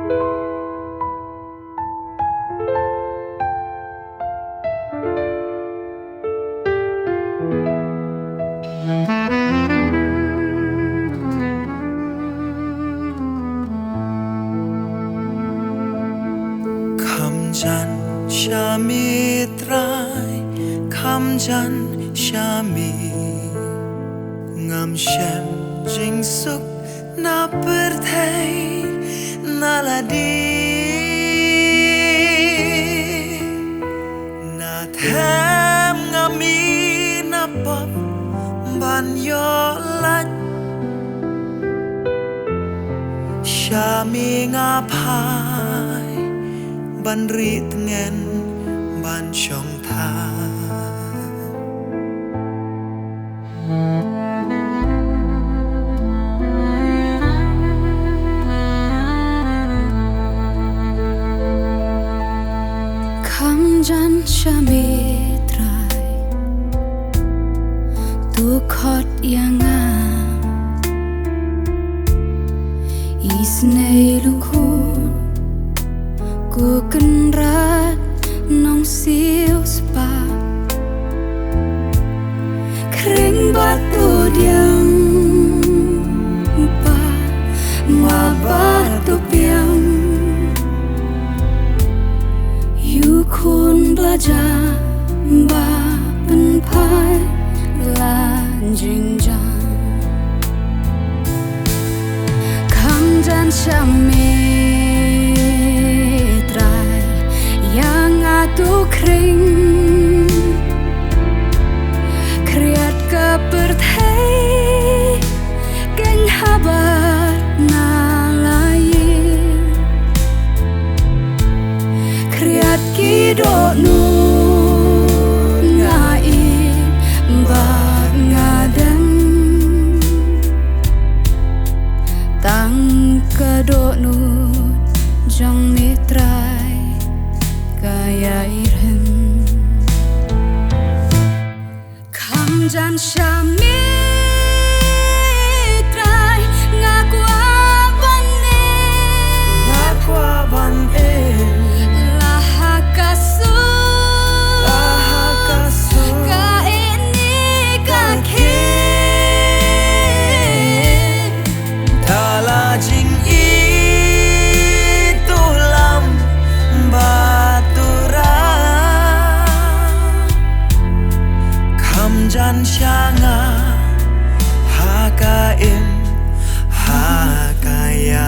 คำจันชามีตรายคำจันชามีงามแช่มจิงสุกนาเปิดไทยนาลาดีนาแทมงามีนาปอบบันยอลัดชามีงาพายบันรีตเงินบันชงทาคำจันชามีตรายตุขอดยังงามอีสเนลุงคุณกูกันรักน้องเสียวสปาเคร่งบาดตัวเดียงปามาบาดตัวเปียงอยู่คุณบลาจาบาเป็นพายลาจิงจังคำจันชามีtu kring kriat ke perthai keng habar na lai kriat ki do nu ngai ba ngadang tang ke do nu jong mitrai kaya irem kamjan shami trai ngakwa ban e lahakasu ka ini ka ke tala jing i tulam jan shanga hakaim hakaya